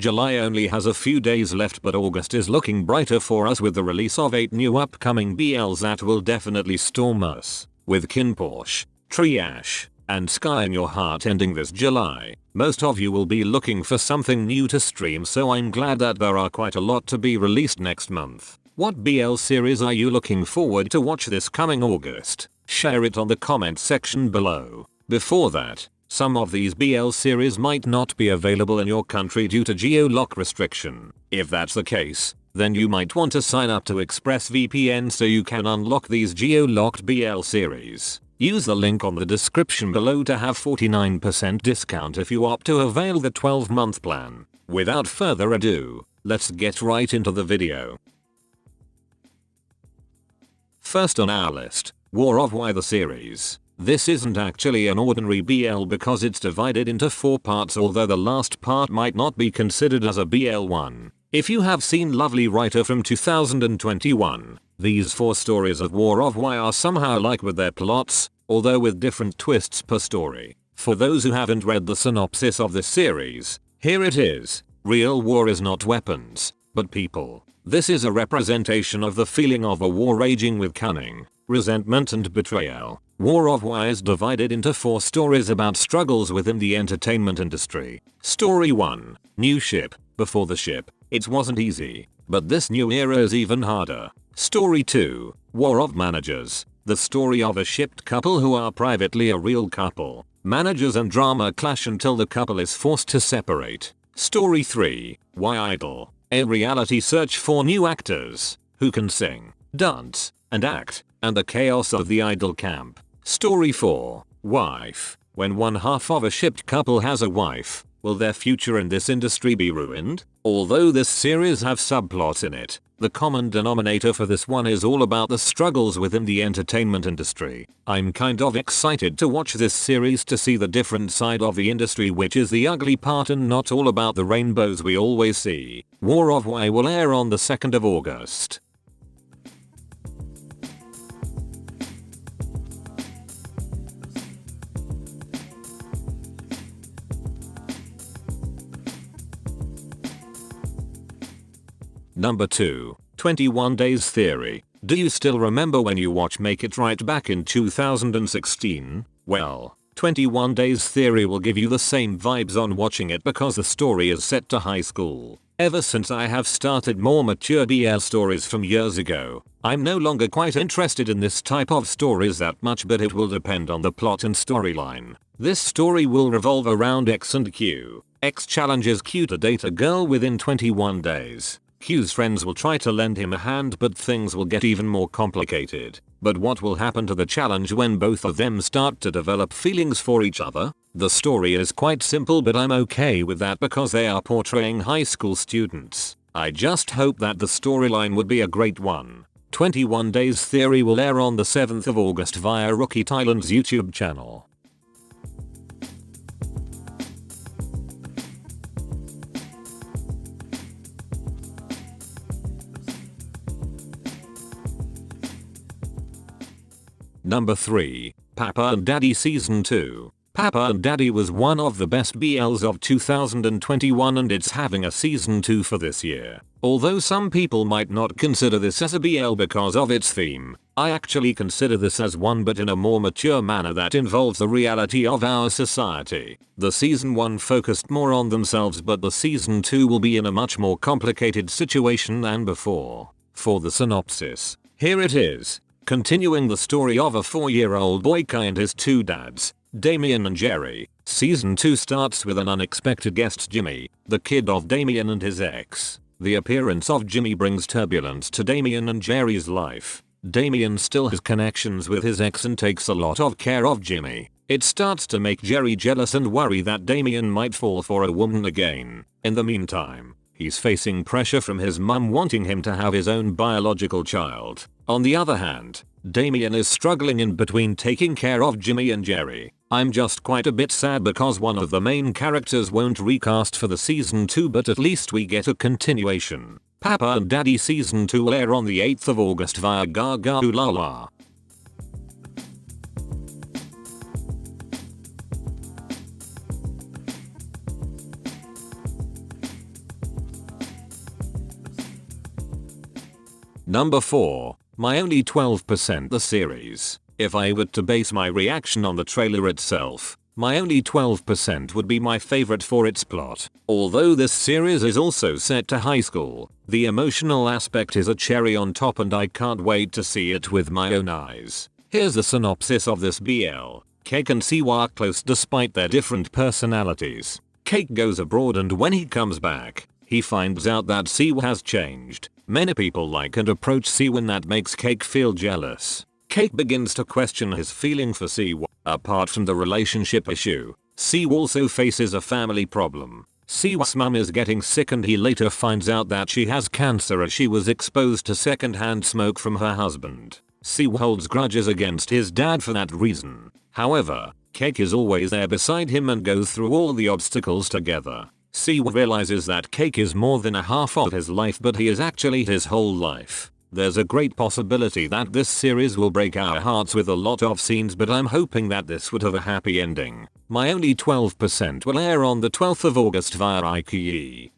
July only has a few days left, but August is looking brighter for us with the release of 8 new upcoming BLs that will definitely storm us. With Kin Porsche, Triash, and Sky in Your Heart ending this July, most of you will be looking for something new to stream, so I'm glad that there are quite a lot to be released next month. What BL series are you looking forward to watch this coming August? Share it on the comment section below. Before that, some of these BL series might not be available in your country due to geo-lock restriction. If that's the case, then you might want to sign up to ExpressVPN so you can unlock these geo-locked BL series. Use the link on the description below to have 49% discount if you opt to avail the 12-month plan. Without further ado, let's get right into the video. First on our list, War of Why the series. This isn't actually an ordinary BL because it's divided into 4 parts, although the last part might not be considered as a BL1. If you have seen Lovely Writer from 2021, these 4 stories of War of Why are somehow alike with their plots, although with different twists per story. For those who haven't read the synopsis of this series, here it is. Real war is not weapons, but people. This is a representation of the feeling of a war raging with cunning, resentment and betrayal. War of Why is divided into 4 stories about struggles within the entertainment industry. Story 1. New ship. Before the ship, it wasn't easy, but this new era is even harder. Story 2. War of Managers. The story of a shipped couple who are privately a real couple. Managers and drama clash until the couple is forced to separate. Story 3. Why Idol. A reality search for new actors who can sing, dance, and act, and the chaos of the idol camp. Story 4. Wife. When one half of a shipped couple has a wife, will their future in this industry be ruined? Although this series have subplots in it, the common denominator for this one is all about the struggles within the entertainment industry. I'm kind of excited to watch this series to see the different side of the industry, which is the ugly part and not all about the rainbows we always see. War of Why will air on the 2nd of August. Number 2. 21 Days Theory. Do you still remember when you watched Make It Right back in 2016? Well, 21 Days Theory will give you the same vibes on watching it because the story is set to high school. Ever since I have started more mature BL stories from years ago, I'm no longer quite interested in this type of stories that much, but it will depend on the plot and storyline. This story will revolve around X and Q. X challenges Q to date a girl within 21 days. Q's friends will try to lend him a hand, but things will get even more complicated. But what will happen to the challenge when both of them start to develop feelings for each other? The story is quite simple, but I'm okay with that because they are portraying high school students. I just hope that the storyline would be a great one. 21 Days Theory will air on the 7th of August via Rookie Thailand's YouTube channel. Number 3. Papa and Daddy Season 2. Papa and Daddy was one of the best BLs of 2021 and it's having a Season 2 for this year. Although some people might not consider this as a BL because of its theme, I actually consider this as one, but in a more mature manner that involves the reality of our society. The Season 1 focused more on themselves, but the Season 2 will be in a much more complicated situation than before. For the synopsis, here it is. Continuing the story of a 4-year-old boy and his 2 dads, Damien and Jerry, Season 2 starts with an unexpected guest, Jimmy, the kid of Damien and his ex. The appearance of Jimmy brings turbulence to Damien and Jerry's life. Damien still has connections with his ex and takes a lot of care of Jimmy. It starts to make Jerry jealous and worry that Damien might fall for a woman again. In the meantime, he's facing pressure from his mum wanting him to have his own biological child. On the other hand, Damien is struggling in between taking care of Jimmy and Jerry. I'm just quite a bit sad because one of the main characters won't recast for the Season 2, but at least we get a continuation. Papa and Daddy Season 2 will air on the 8th of August via Gaga Ulala. Number 4. My Only 12% the series. If I were to base my reaction on the trailer itself, My Only 12% would be my favorite for its plot. Although this series is also set to high school, the emotional aspect is a cherry on top and I can't wait to see it with my own eyes. Here's the synopsis of this BL. Cake and Siwa are close despite their different personalities. Cake goes abroad and when he comes back, he finds out that Siwa has changed. Many people like and approach Siwa and that makes Cake feel jealous. Cake begins to question his feeling for Siwa. Apart from the relationship issue, Siwa also faces a family problem. Siwa's mum is getting sick and he later finds out that she has cancer as she was exposed to secondhand smoke from her husband. Siwa holds grudges against his dad for that reason. However, Cake is always there beside him and goes through all the obstacles together. Siwa realizes that Cake is more than a half of his life but he is actually his whole life. There's a great possibility that this series will break our hearts with a lot of scenes but I'm hoping that this would have a happy ending. My Only 12% will air on the 12th of August via iQIYI.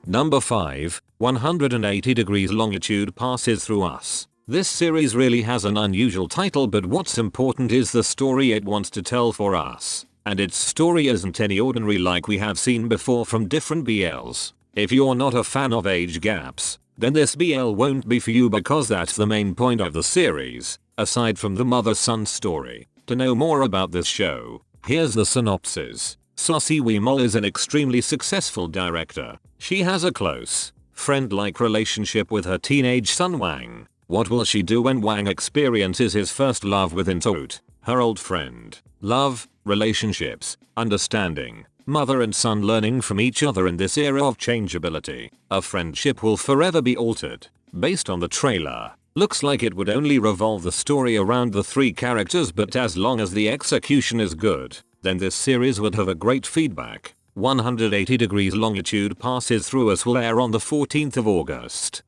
Number 5. 180 degrees longitude passes through us. This series really has an unusual title but what's important is the story it wants to tell for us. And its story isn't any ordinary like we have seen before from different BLs. If you're not a fan of age gaps, then this BL won't be for you because that's the main point of the series, aside from the mother-son story. To know more about this show, here's the synopsis. Siwa Mol is an extremely successful director. She has a close, friend-like relationship with her teenage son Wang. What will she do when Wang experiences his first love with Intoot, her old friend? Love, relationships, understanding, mother and son learning from each other in this era of changeability. A friendship will forever be altered. Based on the trailer, looks like it would only revolve the story around the three characters but as long as the execution is good, then this series would have a great feedback. 180 degrees longitude passes through us will air on the 14th of August.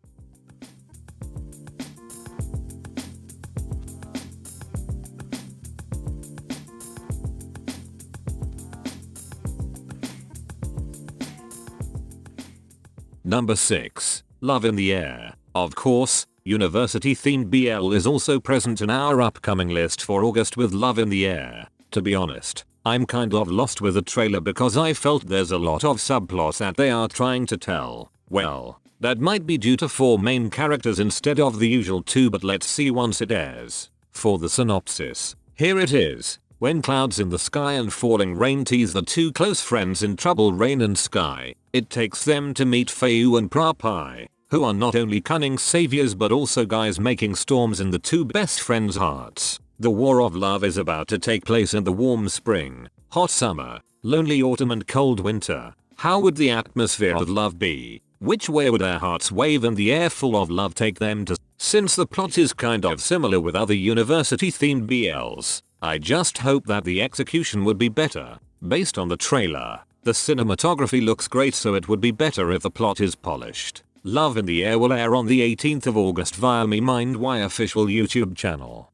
Number 6. Love in the Air. Of course, university-themed BL is also present in our upcoming list for August with Love in the Air. To be honest, I'm kind of lost with the trailer because I felt there's a lot of subplots that they are trying to tell. Well, that might be due to 4 main characters instead of the usual 2 but let's see once it airs. For the synopsis, here it is. When clouds in the sky and falling rain tease the 2 close friends in trouble Rain and Sky, it takes them to meet Feiyu and Prapai, who are not only cunning saviors but also guys making storms in the 2 best friends' hearts. The war of love is about to take place in the warm spring, hot summer, lonely autumn and cold winter. How would the atmosphere of love be? Which way would their hearts wave and the air full of love take them to? Since the plot is kind of similar with other university-themed BLs, I just hope that the execution would be better. Based on the trailer, the cinematography looks great so it would be better if the plot is polished. Love in the Air will air on the 18th of August via MindY official YouTube channel.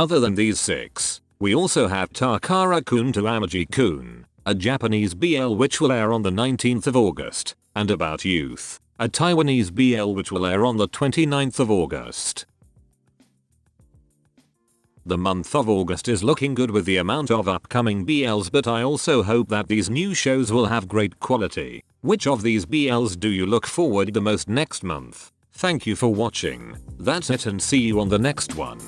Other than these 6, we also have Takara-kun to Amaji-kun, a Japanese BL which will air on the 19th of August, and About Youth, a Taiwanese BL which will air on the 29th of August. The month of August is looking good with the amount of upcoming BLs but I also hope that these new shows will have great quality. Which of these BLs do you look forward the most next month? Thank you for watching. That's it and see you on the next one.